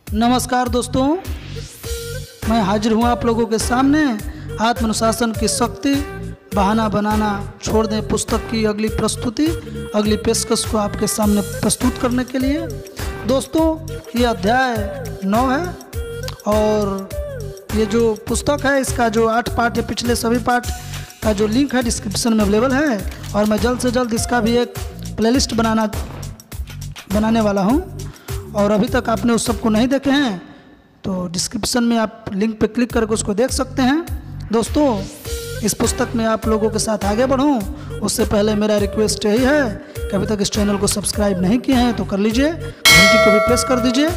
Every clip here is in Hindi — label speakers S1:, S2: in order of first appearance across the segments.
S1: नमस्कार दोस्तों, मैं हाजिर हूँ आप लोगों के सामने आत्मानुशासन की शक्ति, बहाना बनाना छोड़ दें पुस्तक की अगली पेशकश को आपके सामने प्रस्तुत करने के लिए। दोस्तों, ये अध्याय 9 है और ये जो पुस्तक है इसका जो 8 पार्ट है, पिछले सभी पार्ट का जो लिंक है डिस्क्रिप्शन में अवेलेबल है और मैं जल्द से जल्द इसका भी एक प्लेलिस्ट बनाने वाला हूँ। और अभी तक आपने उस सबको नहीं देखे हैं तो डिस्क्रिप्शन में आप लिंक पर क्लिक करके उसको देख सकते हैं। दोस्तों, इस पुस्तक में आप लोगों के साथ आगे बढ़ूं उससे पहले मेरा रिक्वेस्ट यही है कि अभी तक इस चैनल को सब्सक्राइब नहीं किए हैं तो कर लीजिए, घंटी को भी प्रेस कर दीजिए,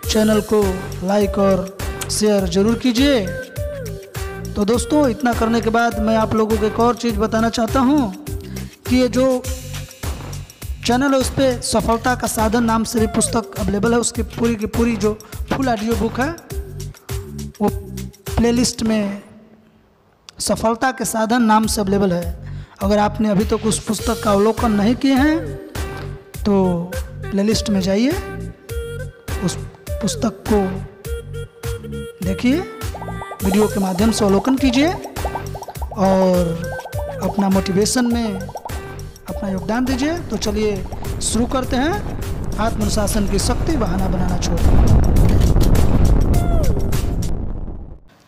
S1: चैनल को लाइक और शेयर ज़रूर कीजिए। तो दोस्तों, इतना करने के बाद मैं आप लोगों को एक और चीज़ बताना चाहता हूँ कि ये जो चैनल है उस पर सफलता का साधन नाम से भी पुस्तक अवेलेबल है। उसकी पूरी की पूरी जो फुल ऑडियो बुक है वो प्लेलिस्ट में सफलता के साधन नाम से अवेलेबल है। अगर आपने अभी तक उस पुस्तक का अवलोकन नहीं किए हैं तो प्लेलिस्ट में जाइए, उस पुस्तक को देखिए, वीडियो के माध्यम से अवलोकन कीजिए और अपना मोटिवेशन में अपना योगदान दीजिए। तो चलिए शुरू करते हैं आत्मानुशासन की शक्ति, बहाना बनाना छोड़।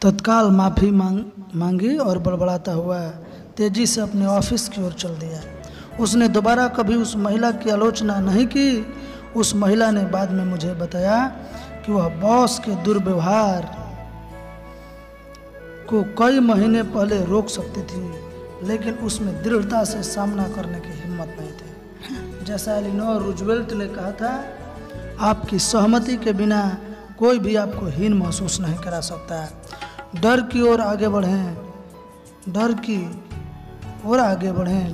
S1: तत्काल माफ़ी मांगी और बड़बड़ाता हुआ तेजी से अपने ऑफिस की ओर चल दिया। उसने दोबारा कभी उस महिला की आलोचना नहीं की। उस महिला ने बाद में मुझे बताया कि वह बॉस के दुर्व्यवहार को कई महीने पहले रोक सकती थी, लेकिन उसमें दृढ़ता से सामना करने की हिम्मत नहीं थी। जैसा एलिनोर रूजवेल्ट ने कहा था, आपकी सहमति के बिना कोई भी आपको हीन महसूस नहीं करा सकता। डर की ओर आगे बढ़ें।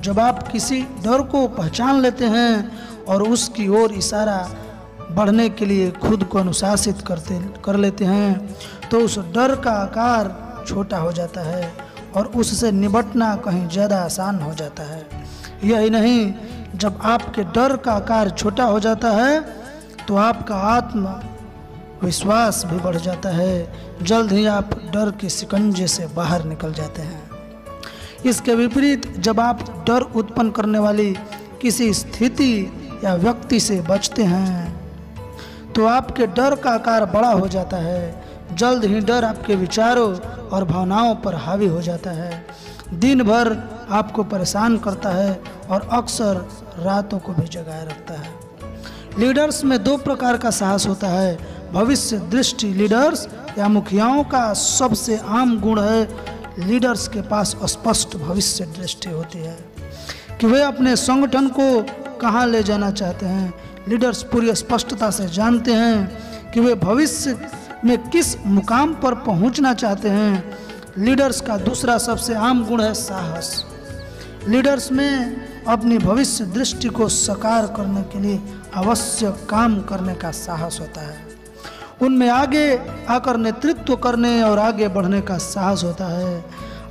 S1: जब आप किसी डर को पहचान लेते हैं और उसकी ओर इशारा बढ़ने के लिए खुद को अनुशासित कर लेते हैं तो उस डर का आकार छोटा हो जाता है और उससे निपटना कहीं ज़्यादा आसान हो जाता है। यही नहीं, जब आपके डर का आकार छोटा हो जाता है तो आपका आत्मविश्वास भी बढ़ जाता है। जल्द ही आप डर के शिकंजे से बाहर निकल जाते हैं। इसके विपरीत, जब आप डर उत्पन्न करने वाली किसी स्थिति या व्यक्ति से बचते हैं तो आपके डर का आकार बड़ा हो जाता है। जल्द ही डर आपके विचारों और भावनाओं पर हावी हो जाता है, दिन भर आपको परेशान करता है और अक्सर रातों को भी जगाए रखता है। लीडर्स में 2 प्रकार का साहस होता है। भविष्य दृष्टि लीडर्स या मुखियाओं का सबसे आम गुण है, लीडर्स के पास स्पष्ट भविष्य दृष्टि होती है कि वे अपने संगठन को कहाँ ले जाना चाहते हैं। लीडर्स पूरी स्पष्टता से जानते हैं कि वे भविष्य में किस मुकाम पर पहुंचना चाहते हैं। लीडर्स का दूसरा सबसे आम गुण है साहस। लीडर्स में अपनी भविष्य दृष्टि को साकार करने के लिए आवश्यक काम करने का साहस होता है। उनमें आगे आकर नेतृत्व करने और आगे बढ़ने का साहस होता है।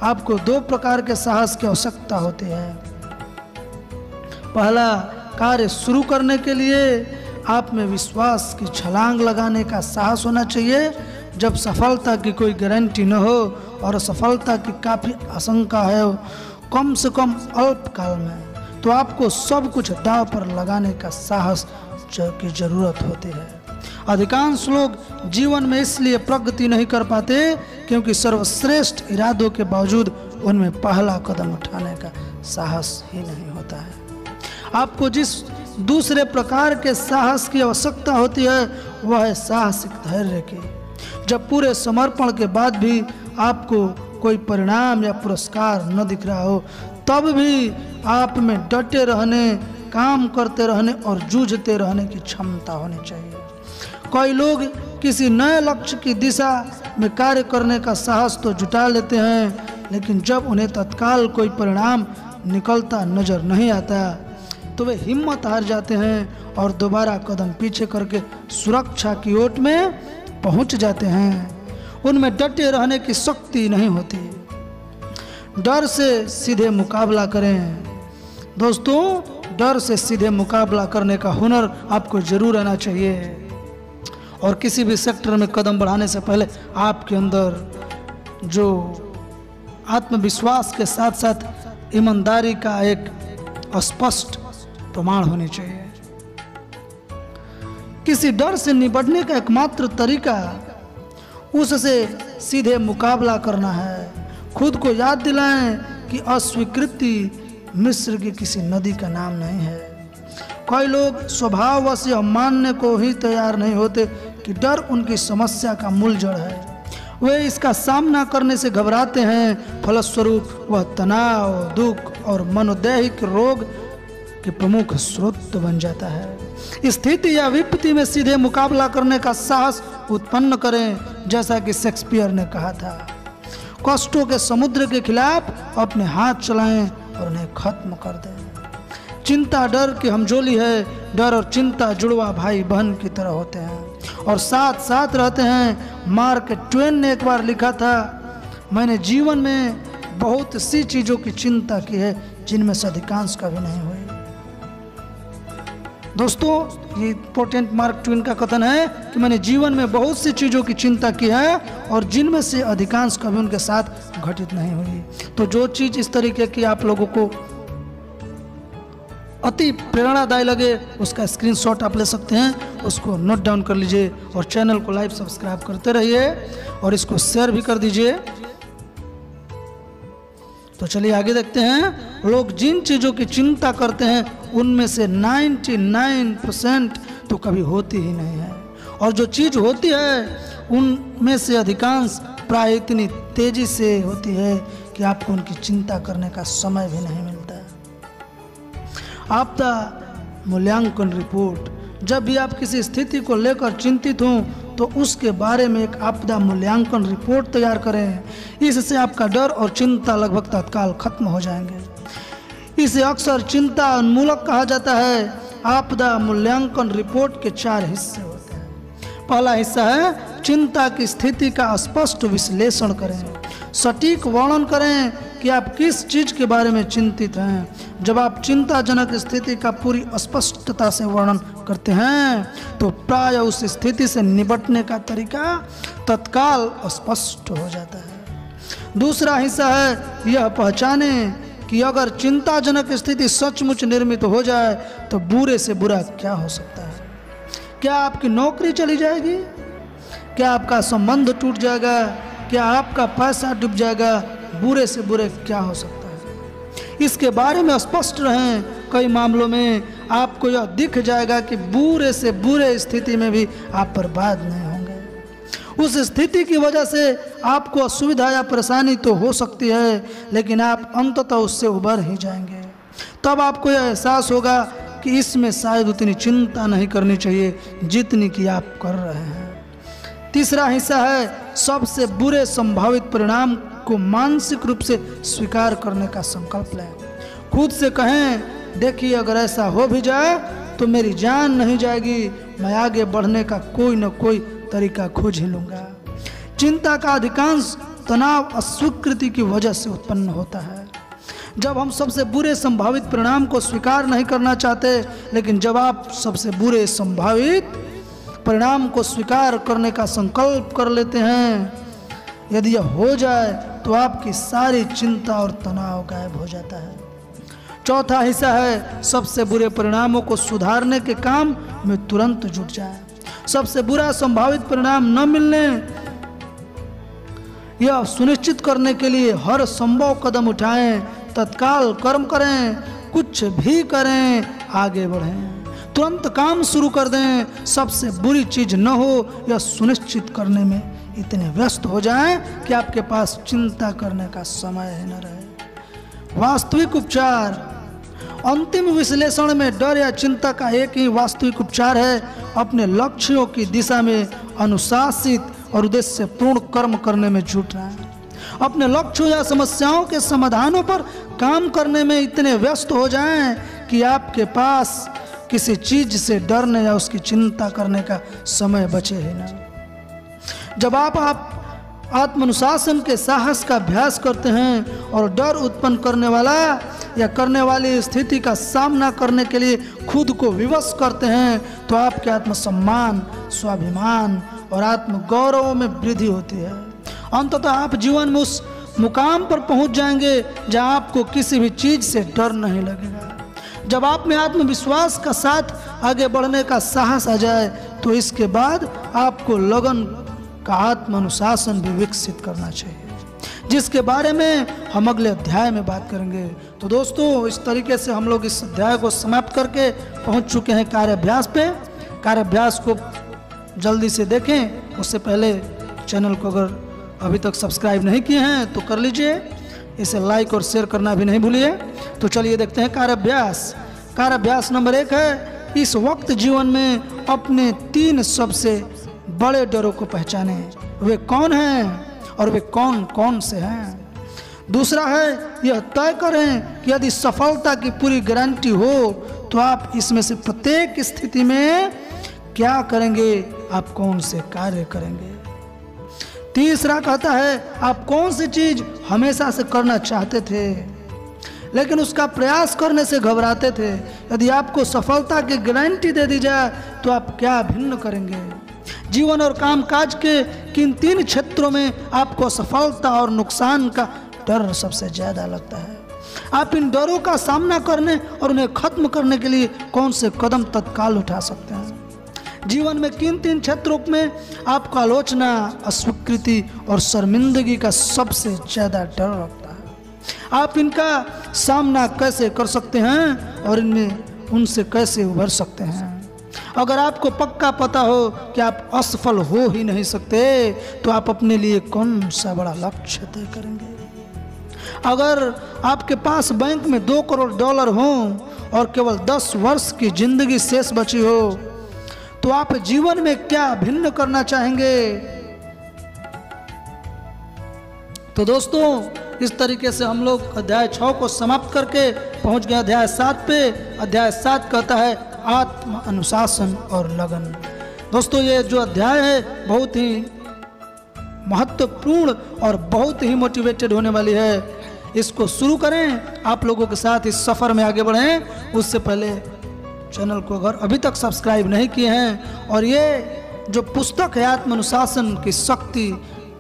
S1: आपको 2 प्रकार के साहस की आवश्यकता होती है। पहला, कार्य शुरू करने के लिए आप में विश्वास की छलांग लगाने का साहस होना चाहिए। जब सफलता की कोई गारंटी न हो और असफलता की काफ़ी आशंका है, कम से कम अल्पकाल में, तो आपको सब कुछ दांव पर लगाने का साहस की जरूरत होती है। अधिकांश लोग जीवन में इसलिए प्रगति नहीं कर पाते क्योंकि सर्वश्रेष्ठ इरादों के बावजूद उनमें पहला कदम उठाने का साहस ही नहीं होता है। आपको जिस दूसरे प्रकार के साहस की आवश्यकता होती है वह है साहसिक धैर्य की। जब पूरे समर्पण के बाद भी आपको कोई परिणाम या पुरस्कार न दिख रहा हो, तब भी आप में डटे रहने, काम करते रहने और जूझते रहने की क्षमता होनी चाहिए। कई लोग किसी नए लक्ष्य की दिशा में कार्य करने का साहस तो जुटा लेते हैं, लेकिन जब उन्हें तत्काल कोई परिणाम निकलता नजर नहीं आता तो वे हिम्मत हार जाते हैं और दोबारा कदम पीछे करके सुरक्षा की ओट में पहुंच जाते हैं। उनमें डटे रहने की शक्ति नहीं होती। डर से सीधे मुकाबला करें। दोस्तों, डर से सीधे मुकाबला करने का हुनर आपको जरूर आना चाहिए। और किसी भी सेक्टर में कदम बढ़ाने से पहले आपके अंदर जो आत्मविश्वास के साथ साथ ईमानदारी का एक स्पष्ट प्रमाण होनी चाहिए। किसी डर से निपटने का एकमात्र तरीका उससे सीधे मुकाबला करना है। खुद को याद दिलाएं कि अस्वीकृति मिस्र की किसी नदी का नाम नहीं है। कई लोग स्वभाववश यह मानने को ही तैयार नहीं होते कि डर उनकी समस्या का मूल जड़ है। वे इसका सामना करने से घबराते हैं, फलस्वरूप वह तनाव, दुख और मनोदैहिक रोग के प्रमुख स्रोत बन जाता है। स्थिति या विपत्ति में सीधे मुकाबला करने का साहस उत्पन्न करें, जैसा कि शेक्सपियर ने कहा था। कष्टों के समुद्र के खिलाफ अपने हाथ चलाएं और उन्हें खत्म कर दें। चिंता डर की हमजोली है। डर और चिंता जुड़वा भाई बहन की तरह होते हैं और साथ साथ रहते हैं। मार्क ट्वेन ने एक बार लिखा था, मैंने जीवन में बहुत सी चीज़ों की चिंता की है जिनमें से अधिकांश कभी नहीं हुई। दोस्तों, ये इंपॉर्टेंट मार्क ट्वेन का कथन है कि मैंने जीवन में बहुत सी चीज़ों की चिंता की है और जिनमें से अधिकांश कभी उनके साथ घटित नहीं हुई। तो जो चीज़ इस तरीके की आप लोगों को अति प्रेरणादायी लगे उसका स्क्रीनशॉट आप ले सकते हैं, उसको नोट डाउन कर लीजिए और चैनल को लाइव सब्सक्राइब करते रहिए और इसको शेयर भी कर दीजिए। तो चलिए आगे देखते हैं। लोग जिन चीज़ों की चिंता करते हैं उनमें से 99% तो कभी होती ही नहीं है, और जो चीज़ होती है उनमें से अधिकांश प्राय इतनी तेजी से होती है कि आपको उनकी चिंता करने का समय भी नहीं मिलता है। आपदा मूल्यांकन रिपोर्ट। जब भी आप किसी स्थिति को लेकर चिंतित हों तो उसके बारे में एक आपदा मूल्यांकन रिपोर्ट तैयार करें। इससे आपका डर और चिंता लगभग तत्काल खत्म हो जाएंगे। इसे अक्सर चिंता उन्मूलक कहा जाता है। आपदा मूल्यांकन रिपोर्ट के 4 हिस्से होते हैं। पहला हिस्सा है चिंता की स्थिति का स्पष्ट विश्लेषण करें। सटीक वर्णन करें कि आप किस चीज़ के बारे में चिंतित हैं। जब आप चिंताजनक स्थिति का पूरी स्पष्टता से वर्णन करते हैं तो प्राय उस स्थिति से निपटने का तरीका तत्काल स्पष्ट हो जाता है। दूसरा हिस्सा है यह पहचाने कि अगर चिंताजनक स्थिति सचमुच निर्मित हो जाए तो बुरे से बुरा क्या हो सकता है। क्या आपकी नौकरी चली जाएगी? क्या आपका संबंध टूट जाएगा? क्या आपका पैसा डूब जाएगा? बुरे से बुरे क्या हो सकता है, इसके बारे में स्पष्ट रहें। कई मामलों में आपको यह दिख जाएगा कि बुरे से बुरे स्थिति में भी आप बर्बाद नहीं होंगे। उस स्थिति की वजह से आपको असुविधा या परेशानी तो हो सकती है, लेकिन आप अंततः उससे उबर ही जाएंगे। तब आपको यह एहसास होगा कि इसमें शायद उतनी चिंता नहीं करनी चाहिए जितनी कि आप कर रहे हैं। तीसरा हिस्सा है सबसे बुरे संभावित परिणाम को मानसिक रूप से स्वीकार करने का संकल्प लें। खुद से कहें, देखिए अगर ऐसा हो भी जाए तो मेरी जान नहीं जाएगी, मैं आगे बढ़ने का कोई न कोई तरीका खोज ही लूँगा। चिंता का अधिकांश तनाव अस्वीकृति की वजह से उत्पन्न होता है। जब हम सबसे बुरे संभावित परिणाम को स्वीकार नहीं करना चाहते, लेकिन जब आप सबसे बुरे संभावित परिणाम को स्वीकार करने का संकल्प कर लेते हैं, यदि यह हो जाए तो आपकी सारी चिंता और तनाव गायब हो जाता है। चौथा हिस्सा है सबसे बुरे परिणामों को सुधारने के काम में तुरंत जुट जाए। सबसे बुरा संभावित परिणाम न मिलने यह सुनिश्चित करने के लिए हर संभव कदम उठाएं, तत्काल कर्म करें, कुछ भी करें, आगे बढ़ें, तुरंत काम शुरू कर दें। सबसे बुरी चीज न हो यह सुनिश्चित करने में इतने व्यस्त हो जाएं कि आपके पास चिंता करने का समय ही न रहे। वास्तविक उपचार। अंतिम विश्लेषण में डर या चिंता का एक ही वास्तविक उपचार है अपने लक्ष्यों की दिशा में अनुशासित और उद्देश्यपूर्ण कर्म करने में जुटना है। अपने लक्ष्यों या समस्याओं के समाधानों पर काम करने में इतने व्यस्त हो जाएं कि आपके पास किसी चीज से डरने या उसकी चिंता करने का समय बचे ही ना। जब आप आत्मानुशासन के साहस का अभ्यास करते हैं और डर उत्पन्न करने वाला या करने वाली स्थिति का सामना करने के लिए खुद को विवश करते हैं, तो आपके आत्मसम्मान, स्वाभिमान और आत्मगौरव में वृद्धि होती है। अंततः आप जीवन में उस मुकाम पर पहुंच जाएंगे जहां आपको किसी भी चीज से डर नहीं लगेगा। जब आप में आत्मविश्वास का साथ आगे बढ़ने का साहस आ जाए तो इसके बाद आपको लगन का आत्म अनुशासन भी विकसित करना चाहिए, जिसके बारे में हम अगले अध्याय में बात करेंगे। तो दोस्तों, इस तरीके से हम लोग इस अध्याय को समाप्त करके पहुंच चुके हैं कार्याभ्यास पे। कार्याभ्यास को जल्दी से देखें, उससे पहले चैनल को अगर अभी तक सब्सक्राइब नहीं किए हैं तो कर लीजिए, इसे लाइक और शेयर करना भी नहीं भूलिए। तो चलिए देखते हैं कार्याभ्यास। कार्याभ्यास नंबर 1 है, इस वक्त जीवन में अपने 3 सबसे बड़े डरों को पहचाने। वे कौन हैं और वे कौन कौन से हैं। दूसरा है, यह तय करें कि यदि सफलता की पूरी गारंटी हो तो आप इसमें से प्रत्येक स्थिति में क्या करेंगे, आप कौन से कार्य करेंगे। तीसरा कहता है, आप कौन सी चीज हमेशा से करना चाहते थे लेकिन उसका प्रयास करने से घबराते थे। यदि आपको सफलता की गारंटी दे दी जाए तो आप क्या भिन्न करेंगे। जीवन और कामकाज के किन 3 क्षेत्रों में आपको असफलता और नुकसान का डर सबसे ज्यादा लगता है। आप इन डरों का सामना करने और उन्हें खत्म करने के लिए कौन से कदम तत्काल उठा सकते हैं। जीवन में किन 3 क्षेत्रों में आपको आलोचना, अस्वीकृति और शर्मिंदगी का सबसे ज्यादा डर लगता है। आप इनका सामना कैसे कर सकते हैं और इनमें उनसे कैसे उभर सकते हैं। अगर आपको पक्का पता हो कि आप असफल हो ही नहीं सकते तो आप अपने लिए कौन सा बड़ा लक्ष्य तय करेंगे। अगर आपके पास बैंक में $2 करोड़ हो और केवल 10 वर्ष की जिंदगी शेष बची हो तो आप जीवन में क्या भिन्न करना चाहेंगे। तो दोस्तों, इस तरीके से हम लोग अध्याय 6 को समाप्त करके पहुंच गए अध्याय 7 पे। अध्याय 7 कहता है आत्म अनुशासन और लगन। दोस्तों, ये जो अध्याय है बहुत ही महत्वपूर्ण और बहुत ही मोटिवेटेड होने वाली है। इसको शुरू करें, आप लोगों के साथ इस सफ़र में आगे बढ़ें। उससे पहले चैनल को अगर अभी तक सब्सक्राइब नहीं किए हैं और ये जो पुस्तक है आत्म अनुशासन की शक्ति,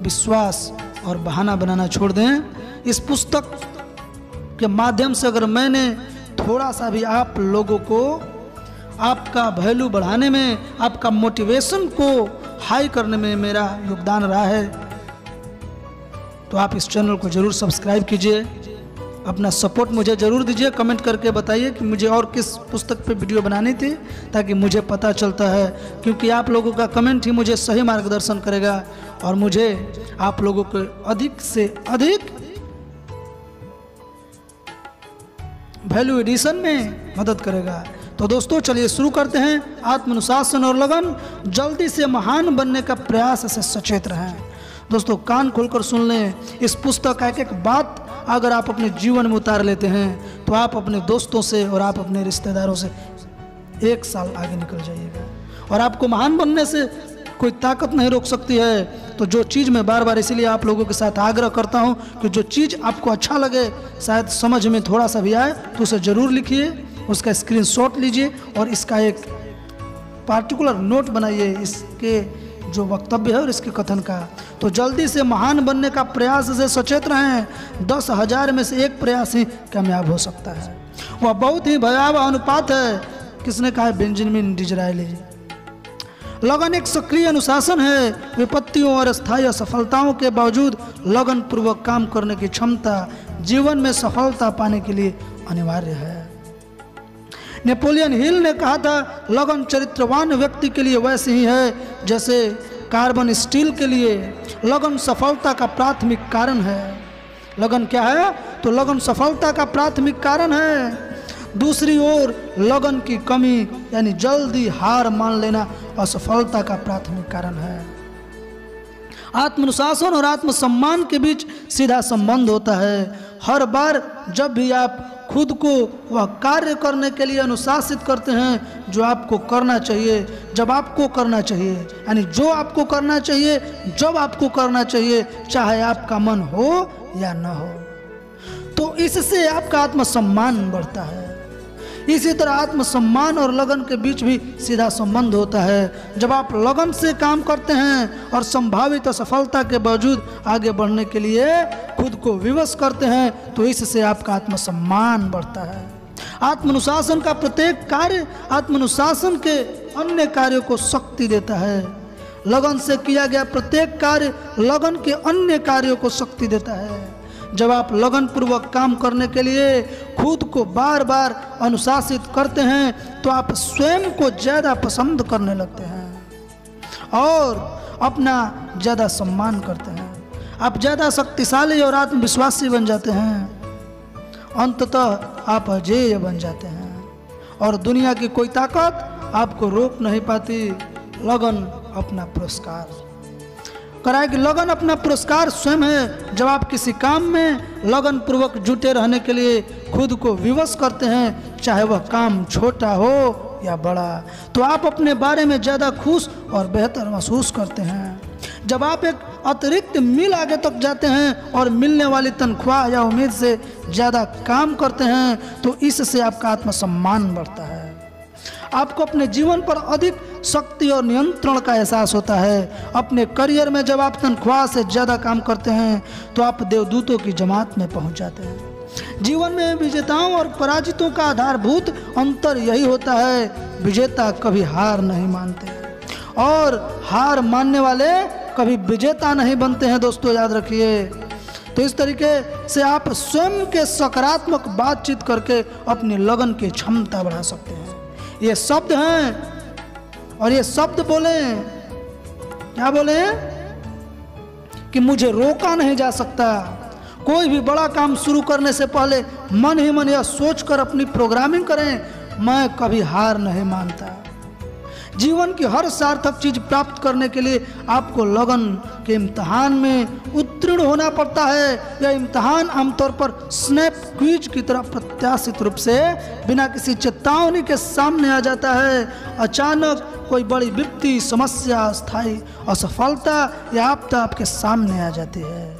S1: विश्वास और बहाना बनाना छोड़ दें, इस पुस्तक के माध्यम से अगर मैंने थोड़ा सा भी आप लोगों को आपका वैल्यू बढ़ाने में, आपका मोटिवेशन को हाई करने में मेरा योगदान रहा है तो आप इस चैनल को ज़रूर सब्सक्राइब कीजिए। अपना सपोर्ट मुझे ज़रूर दीजिए। कमेंट करके बताइए कि मुझे और किस पुस्तक पे वीडियो बनानी थी, ताकि मुझे पता चलता है, क्योंकि आप लोगों का कमेंट ही मुझे सही मार्गदर्शन करेगा और मुझे आप लोगों को अधिक से अधिक वैल्यू एडिशन में मदद करेगा। तो दोस्तों, चलिए शुरू करते हैं। आत्मनुशासन और लगन, जल्दी से महान बनने का प्रयास से सचेत रहें। दोस्तों, कान खोलकर सुन लें। इस पुस्तक का एक एक बात अगर आप अपने जीवन में उतार लेते हैं तो आप अपने दोस्तों से और आप अपने रिश्तेदारों से 1 साल आगे निकल जाइएगा और आपको महान बनने से कोई ताकत नहीं रोक सकती है। तो जो चीज़ मैं बार बार इसीलिए आप लोगों के साथ आग्रह करता हूं कि जो चीज़ आपको अच्छा लगे, शायद समझ में थोड़ा सा भी आए, तो उसे ज़रूर लिखिए, उसका स्क्रीनशॉट लीजिए और इसका एक पार्टिकुलर नोट बनाइए, इसके जो वक्तव्य है और इसके कथन का। तो जल्दी से महान बनने का प्रयास से सचेत रहें। 10,000 में से 1 प्रयास ही कामयाब हो सकता है। वह बहुत ही भयावह अनुपात है। किसने कहा है? Benjamin Disraeli. लगन एक सक्रिय अनुशासन है। विपत्तियों और अस्थायी असफलताओं के बावजूद लगन पूर्वक काम करने की क्षमता जीवन में सफलता पाने के लिए अनिवार्य है। नेपोलियन हिल ने कहा था, लगन चरित्रवान व्यक्ति के लिए वैसे ही है जैसे कार्बन स्टील के लिए। लगन सफलता का प्राथमिक कारण है। लगन क्या है? तो लगन सफलता का प्राथमिक कारण है। दूसरी ओर लगन की कमी यानी जल्दी हार मान लेना असफलता का प्राथमिक कारण है। आत्मनुशासन और आत्मसम्मान के बीच सीधा संबंध होता है। हर बार जब भी आप खुद को वह कार्य करने के लिए अनुशासित करते हैं जो आपको करना चाहिए, जब आपको करना चाहिए, यानी जो आपको करना चाहिए, जब आपको करना चाहिए, चाहे आपका मन हो या न हो, तो इससे आपका आत्मसम्मान बढ़ता है। इसी तरह आत्मसम्मान और लगन के बीच भी सीधा संबंध होता है। जब आप लगन से काम करते हैं और संभावित असफलता के बावजूद आगे बढ़ने के लिए खुद को विवश करते हैं तो इससे आपका आत्मसम्मान बढ़ता है। आत्मानुशासन का प्रत्येक कार्य आत्मानुशासन के अन्य कार्यों को शक्ति देता है। लगन से किया गया प्रत्येक कार्य लगन के अन्य कार्यों को शक्ति देता है। जब आप लगन पूर्वक काम करने के लिए खुद को बार बार अनुशासित करते हैं तो आप स्वयं को ज़्यादा पसंद करने लगते हैं और अपना ज़्यादा सम्मान करते हैं। आप ज़्यादा शक्तिशाली और आत्मविश्वासी बन जाते हैं। अंततः आप अजेय बन जाते हैं और दुनिया की कोई ताकत आपको रोक नहीं पाती। लगन अपना पुरस्कार कराएगी। लगन अपना पुरस्कार स्वयं है। जब आप किसी काम में लगन पूर्वक जुटे रहने के लिए खुद को विवश करते हैं, चाहे वह काम छोटा हो या बड़ा, तो आप अपने बारे में ज़्यादा खुश और बेहतर महसूस करते हैं। जब आप एक अतिरिक्त मील आगे तक जाते हैं और मिलने वाली तनख्वाह या उम्मीद से ज़्यादा काम करते हैं तो इससे आपका आत्मसम्मान बढ़ता है। आपको अपने जीवन पर अधिक शक्ति और नियंत्रण का एहसास होता है। अपने करियर में जब आप तनख्वाह से ज़्यादा काम करते हैं तो आप देवदूतों की जमात में पहुंच जाते हैं। जीवन में विजेताओं और पराजितों का आधारभूत अंतर यही होता है, विजेता कभी हार नहीं मानते और हार मानने वाले कभी विजेता नहीं बनते हैं। दोस्तों याद रखिए। तो इस तरीके से आप स्वयं के सकारात्मक बातचीत करके अपनी लगन की क्षमता बढ़ा सकते हैं। ये शब्द हैं और ये शब्द बोले, क्या बोले कि मुझे रोका नहीं जा सकता। कोई भी बड़ा काम शुरू करने से पहले मन ही मन यह सोचकर अपनी प्रोग्रामिंग करें, मैं कभी हार नहीं मानता। जीवन की हर सार्थक चीज प्राप्त करने के लिए आपको लगन के इम्तहान में उत्तीर्ण होना पड़ता है। यह इम्तहान आमतौर पर स्नैप क्विज की तरह प्रत्याशित रूप से बिना किसी चेतावनी के सामने आ जाता है। अचानक कोई बड़ी विपत्ति, समस्या, स्थायी असफलता या आपदा आपके सामने आ जाती है।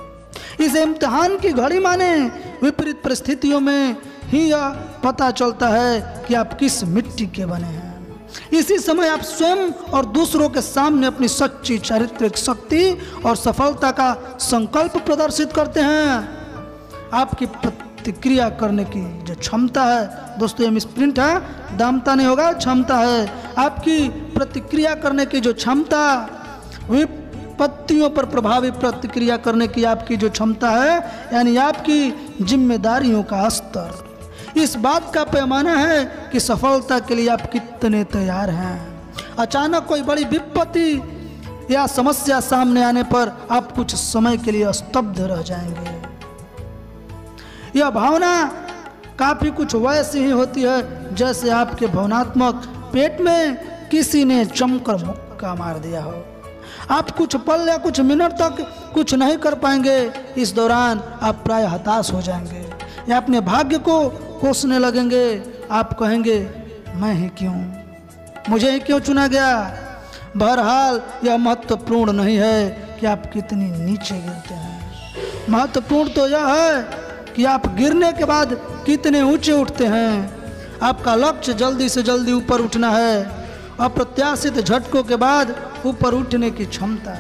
S1: इस इम्तहान की घड़ी माने विपरीत परिस्थितियों में ही यह पता चलता है कि आप किस मिट्टी के बने हैं। इसी समय आप स्वयं और दूसरों के सामने अपनी सच्ची चारित्रिक शक्ति और सफलता का संकल्प प्रदर्शित करते हैं। आपकी प्रतिक्रिया करने की जो क्षमता है, दोस्तों ये मिसप्रिंट है, दामता नहीं होगा, क्षमता है। आपकी प्रतिक्रिया करने की जो क्षमता, विपत्तियों पर प्रभावी प्रतिक्रिया करने की आपकी जो क्षमता है, यानी आपकी जिम्मेदारियों का स्तर, इस बात का पैमाना है कि सफलता के लिए आप कितने तैयार हैं। अचानक कोई बड़ी विपत्ति या समस्या सामने आने पर आप कुछ समय के लिए स्तब्ध रह जाएंगे। यह भावना काफी कुछ वैसी ही होती है जैसे आपके भावनात्मक पेट में किसी ने जमकर मुक्का मार दिया हो। आप कुछ पल या कुछ मिनट तक कुछ नहीं कर पाएंगे। इस दौरान आप प्राय हताश हो जाएंगे या अपने भाग्य को कोसने लगेंगे। आप कहेंगे, मैं ही क्यों, मुझे ही क्यों चुना गया। बहरहाल यह महत्वपूर्ण नहीं है कि आप कितनी नीचे गिरते हैं, महत्वपूर्ण तो यह है कि आप गिरने के बाद कितने ऊंचे उठते हैं। आपका लक्ष्य जल्दी से जल्दी ऊपर उठना है। अप्रत्याशित झटकों के बाद ऊपर उठने की क्षमता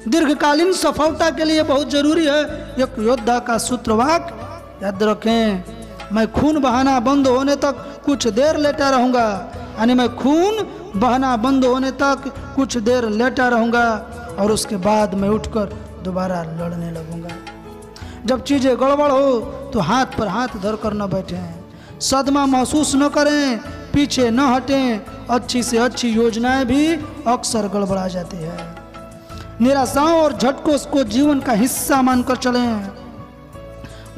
S1: दीर्घकालीन सफलता के लिए बहुत जरूरी है। एक योद्धा का सूत्रवाक्य याद रखें, मैं खून बहाना बंद होने तक कुछ देर लेटा रहूँगा, यानी मैं खून बहाना बंद होने तक कुछ देर लेटा रहूँगा और उसके बाद मैं उठकर दोबारा लड़ने लगूँगा। जब चीज़ें गड़बड़ हो तो हाथ पर हाथ धरकर न बैठें, सदमा महसूस न करें, पीछे न हटें। अच्छी से अच्छी योजनाएं भी अक्सर गड़बड़ा जाती है। निराशाओं और झटकों को जीवन का हिस्सा मानकर चलें।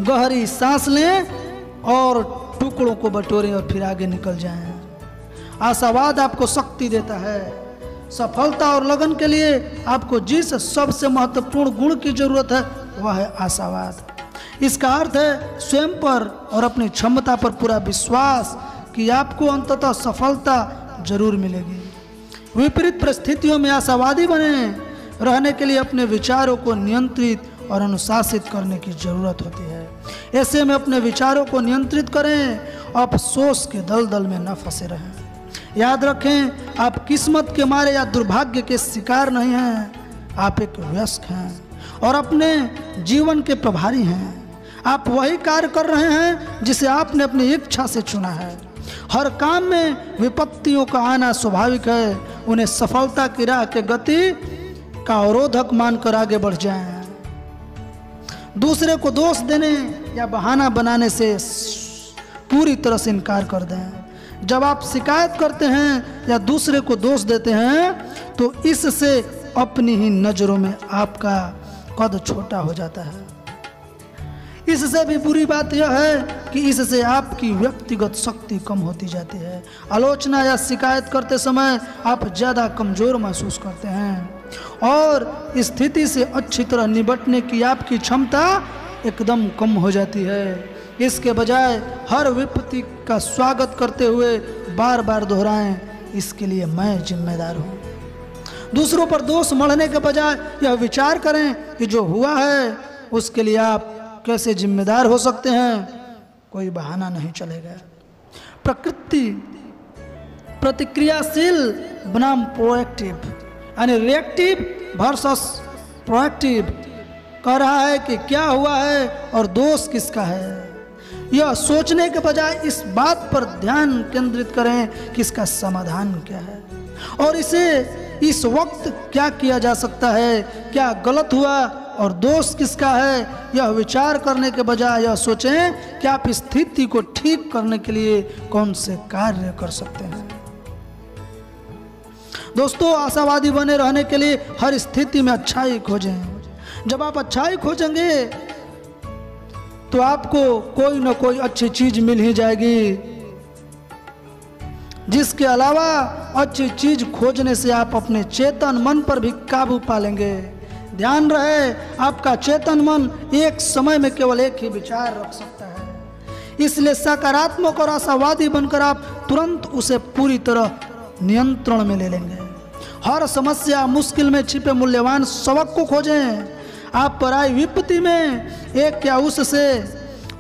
S1: गहरी सांस लें और टुकड़ों को बटोरें और फिर आगे निकल जाएं। आशावाद आपको शक्ति देता है। सफलता और लगन के लिए आपको जिस सबसे महत्वपूर्ण गुण की जरूरत है वह है आशावाद। इसका अर्थ है स्वयं पर और अपनी क्षमता पर पूरा विश्वास कि आपको अंततः सफलता जरूर मिलेगी। विपरीत परिस्थितियों में आशावादी बने रहने के लिए अपने विचारों को नियंत्रित और अनुशासित करने की जरूरत होती है। ऐसे में अपने विचारों को नियंत्रित करें अफसोस के दलदल में न फंसे रहें। याद रखें, आप किस्मत के मारे या दुर्भाग्य के शिकार नहीं हैं, आप एक वयस्क हैं और अपने जीवन के प्रभारी हैं। आप वही कार्य कर रहे हैं जिसे आपने अपनी इच्छा से चुना है। हर काम में विपत्तियों का आना स्वाभाविक है, उन्हें सफलता की राह के गति का अवरोधक मानकर आगे बढ़ जाएं। दूसरे को दोष देने या बहाना बनाने से पूरी तरह से इनकार कर दें। जब आप शिकायत करते हैं या दूसरे को दोष देते हैं तो इससे अपनी ही नज़रों में आपका कद छोटा हो जाता है। इससे भी बुरी बात यह है कि इससे आपकी व्यक्तिगत शक्ति कम होती जाती है। आलोचना या शिकायत करते समय आप ज़्यादा कमज़ोर महसूस करते हैं और स्थिति से अच्छी तरह निपटने की आपकी क्षमता एकदम कम हो जाती है। इसके बजाय हर विपत्ति का स्वागत करते हुए बार बार दोहराएं, इसके लिए मैं जिम्मेदार हूँ। दूसरों पर दोष मढ़ने के बजाय यह विचार करें कि जो हुआ है उसके लिए आप कैसे जिम्मेदार हो सकते हैं। कोई बहाना नहीं चलेगा। प्रकृति प्रतिक्रियाशील बनाम प्रोएक्टिव, यानी रिएक्टिव वर्सेस प्रोएक्टिव कह रहा है कि क्या हुआ है और दोष किसका है। यह सोचने के बजाय इस बात पर ध्यान केंद्रित करें कि इसका समाधान क्या है और इसे इस वक्त क्या किया जा सकता है, क्या गलत हुआ और दोष किसका है। यह विचार करने के बजाय यह सोचें कि आप स्थिति को ठीक करने के लिए कौन से कार्य कर सकते हैं। दोस्तों, आशावादी बने रहने के लिए हर स्थिति में अच्छाई खोजें। जब आप अच्छाई खोजेंगे तो आपको कोई ना कोई अच्छी चीज मिल ही जाएगी। जिसके अलावा अच्छी चीज खोजने से आप अपने चेतन मन पर भी काबू पा लेंगे। ध्यान रहे, आपका चेतन मन एक समय में केवल एक ही विचार रख सकता है। इसलिए सकारात्मक और आशावादी बनकर आप तुरंत उसे पूरी तरह नियंत्रण में ले लेंगे। हर समस्या, मुश्किल में छिपे मूल्यवान सबक को खोजें। आप पर आई विपत्ति में एक या उससे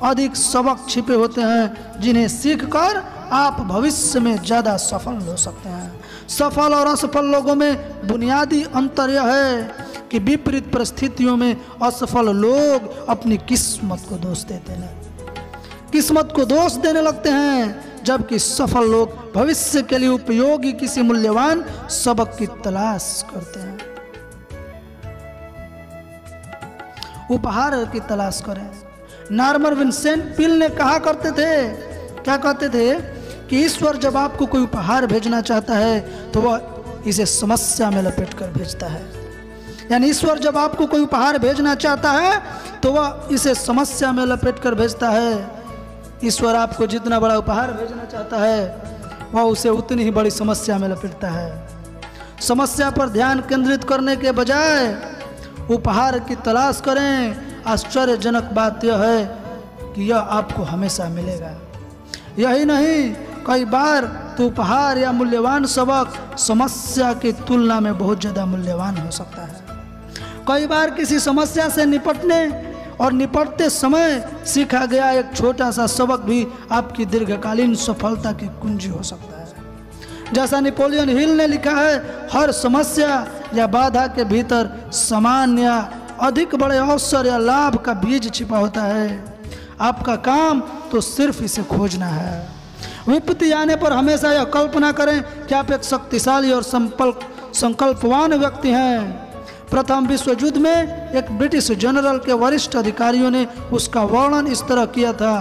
S1: अधिक सबक छिपे होते हैं जिन्हें सीखकर आप भविष्य में ज़्यादा सफल हो सकते हैं। सफल और असफल लोगों में बुनियादी अंतर यह है कि विपरीत परिस्थितियों में असफल लोग अपनी किस्मत को दोष देते हैं, किस्मत को दोष देने लगते हैं, जबकि सफल लोग भविष्य के लिए उपयोगी किसी मूल्यवान सबक की तलाश करते हैं। उपहार की तलाश करें। नॉर्मन विंसेंट पील ने कहा करते थे, क्या कहते थे कि ईश्वर जब आपको कोई उपहार भेजना चाहता है तो वह इसे समस्या में लपेट कर भेजता है। यानी ईश्वर जब आपको कोई उपहार भेजना चाहता है तो वह इसे समस्या में लपेट कर भेजता है। ईश्वर आपको जितना बड़ा उपहार भेजना चाहता है वह उसे उतनी ही बड़ी समस्या में लपेटता है। समस्या पर ध्यान केंद्रित करने के बजाय उपहार की तलाश करें। आश्चर्यजनक बात यह है कि यह आपको हमेशा मिलेगा। यही नहीं, कई बार तो उपहार या मूल्यवान सबक समस्या की तुलना में बहुत ज़्यादा मूल्यवान हो सकता है। कई बार किसी समस्या से निपटने और निपटते समय सीखा गया एक छोटा सा सबक भी आपकी दीर्घकालीन सफलता की कुंजी हो सकता है। जैसा नेपोलियन हिल ने लिखा है, हर समस्या या बाधा के भीतर समान या अधिक बड़े अवसर या लाभ का बीज छिपा होता है। आपका काम तो सिर्फ इसे खोजना है। विपत्ति आने पर हमेशा यह कल्पना करें कि आप एक शक्तिशाली और संकल्पवान व्यक्ति हैं। प्रथम विश्व युद्ध में एक ब्रिटिश जनरल के वरिष्ठ अधिकारियों ने उसका वर्णन इस तरह किया था।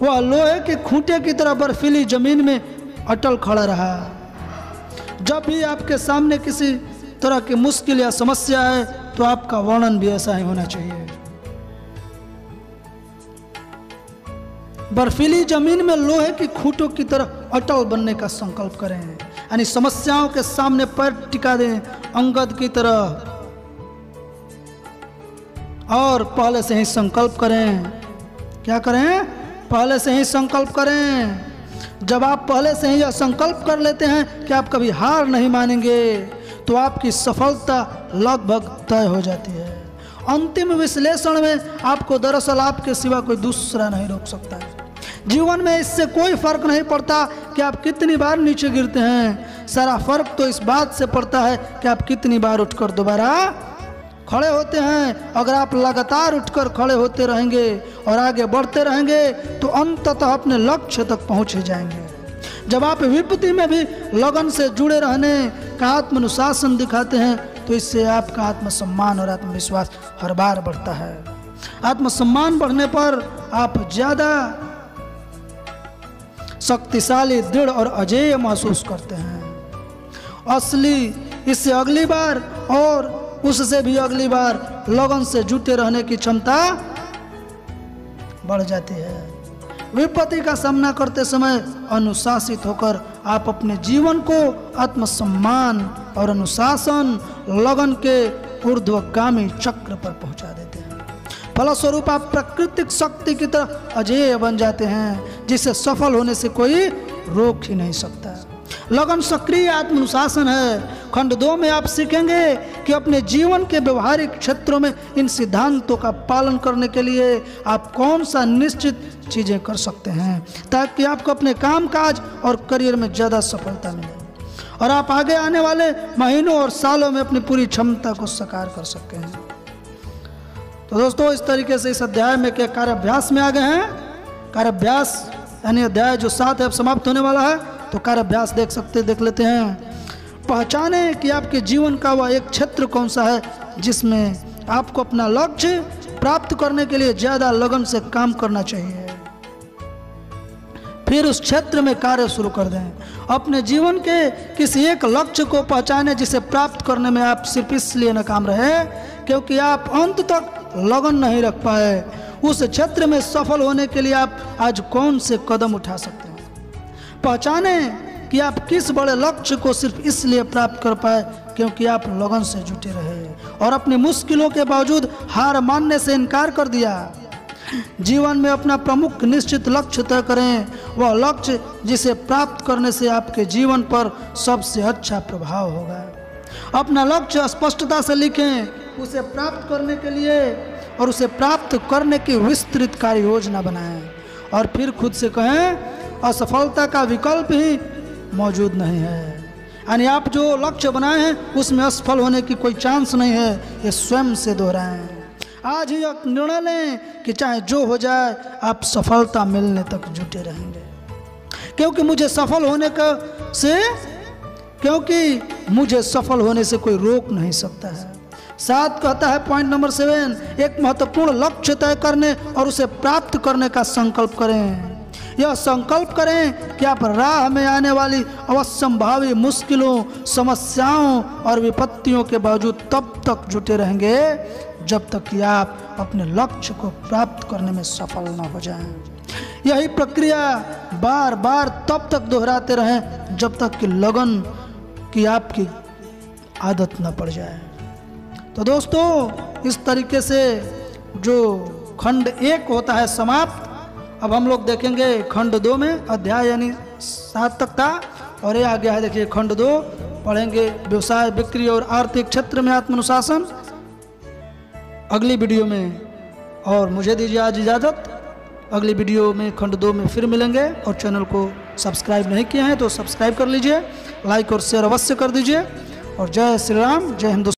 S1: वह लोहे के खूंटे की तरह बर्फीली जमीन में अटल खड़ा रहा। जब भी आपके सामने किसी तरह की मुश्किल या समस्या है तो आपका वर्णन भी ऐसा ही होना चाहिए। बर्फीली जमीन में लोहे की खूंटों की तरह अटल बनने का संकल्प करें, यानी समस्याओं के सामने पैर टिका दें अंगद की तरह। और पहले से ही संकल्प करें। क्या करें? पहले से ही संकल्प करें। जब आप पहले से ही यह संकल्प कर लेते हैं कि आप कभी हार नहीं मानेंगे तो आपकी सफलता लगभग तय हो जाती है। अंतिम विश्लेषण में आपको दरअसल आपके सिवा कोई दूसरा नहीं रोक सकता है। जीवन में इससे कोई फर्क नहीं पड़ता कि आप कितनी बार नीचे गिरते हैं, सारा फर्क तो इस बात से पड़ता है कि आप कितनी बार उठकर दोबारा खड़े होते हैं। अगर आप लगातार उठकर खड़े होते रहेंगे और आगे बढ़ते रहेंगे तो अंततः अपने लक्ष्य तक पहुंचे जाएंगे। जब आप विपत्ति में भी लगन से जुड़े रहने का आत्मानुशासन दिखाते हैं तो इससे आपका आत्मसम्मान और आत्मविश्वास हर बार बढ़ता है। आत्मसम्मान बढ़ने पर आप ज्यादा शक्तिशाली, दृढ़ और अजेय महसूस करते हैं। असली इससे अगली बार और उससे भी अगली बार लगन से जुटे रहने की क्षमता बढ़ जाती है। विपत्ति का सामना करते समय अनुशासित होकर आप अपने जीवन को आत्मसम्मान और अनुशासन, लगन के ऊर्ध्वगामी चक्र पर पहुंचा देते हैं। फलस्वरूप आप प्राकृतिक शक्ति की तरह अजेय बन जाते हैं, जिसे सफल होने से कोई रोक ही नहीं सकता। लगन सक्रिय आत्मानुशासन है। खंड 2 में आप सीखेंगे कि अपने जीवन के व्यवहारिक क्षेत्रों में इन सिद्धांतों का पालन करने के लिए आप कौन सा निश्चित चीजें कर सकते हैं ताकि आपको अपने कामकाज और करियर में ज़्यादा सफलता मिले और आप आगे आने वाले महीनों और सालों में अपनी पूरी क्षमता को साकार कर सकते हैं। तो दोस्तों, इस तरीके से इस अध्याय में के कार्याभ्यास में आ गए हैं। कार्याभ्यास यानी अध्याय जो 7 है अब समाप्त होने वाला है, तो कार्याभ्यास देख लेते हैं। पहचाने कि आपके जीवन का वह एक क्षेत्र कौन सा है जिसमें आपको अपना लक्ष्य प्राप्त करने के लिए ज्यादा लगन से काम करना चाहिए। फिर उस क्षेत्र में कार्य शुरू कर दें। अपने जीवन के किसी एक लक्ष्य को पहचाने जिसे प्राप्त करने में आप सिर्फ इसलिए नाकाम रहे क्योंकि आप अंत तक लगन नहीं रख पाए। उस क्षेत्र में सफल होने के लिए आप आज कौन से कदम उठा सकते हैं। पहचाने कि आप किस बड़े लक्ष्य को सिर्फ इसलिए प्राप्त कर पाए क्योंकि आप लगन से जुटे रहे और अपनी मुश्किलों के बावजूद हार मानने से इनकार कर दिया। जीवन में अपना प्रमुख निश्चित लक्ष्य तय करें, वह लक्ष्य जिसे प्राप्त करने से आपके जीवन पर सबसे अच्छा प्रभाव होगा। अपना लक्ष्य स्पष्टता से लिखें, उसे प्राप्त करने के लिए और उसे प्राप्त करने की विस्तृत कार्य योजना बनाएं और फिर खुद से कहें असफलता का विकल्प ही मौजूद नहीं है। यानी आप जो लक्ष्य बनाए हैं उसमें असफल होने की कोई चांस नहीं है, ये स्वयं से दोहराएं। आज ही एक निर्णय लें कि चाहे जो हो जाए आप सफलता मिलने तक जुटे रहेंगे क्योंकि मुझे सफल होने से कोई रोक नहीं सकता है। 7 कहता है पॉइंट नंबर 7, एक महत्वपूर्ण लक्ष्य तय करने और उसे प्राप्त करने का संकल्प करें। यह संकल्प करें कि आप राह में आने वाली अवश्यंभावी मुश्किलों, समस्याओं और विपत्तियों के बावजूद तब तक जुटे रहेंगे जब तक कि आप अपने लक्ष्य को प्राप्त करने में सफल न हो जाएं। यही प्रक्रिया बार बार तब तक दोहराते रहें जब तक कि लगन की आपकी आदत न पड़ जाए। तो दोस्तों, इस तरीके से जो खंड 1 होता है समाप्त। अब हम लोग देखेंगे खंड 2 में, अध्याय यानी 7 तक था और ये आ गया है। देखिए खंड 2 पढ़ेंगे, व्यवसाय, बिक्री और आर्थिक क्षेत्र में आत्मानुशासन, अगली वीडियो में। और मुझे दीजिए आज इजाज़त, अगली वीडियो में खंड 2 में फिर मिलेंगे। और चैनल को सब्सक्राइब नहीं किए हैं तो सब्सक्राइब कर लीजिए, लाइक और शेयर अवश्य कर दीजिए। और जय श्री राम, जय हिंदुस्तान।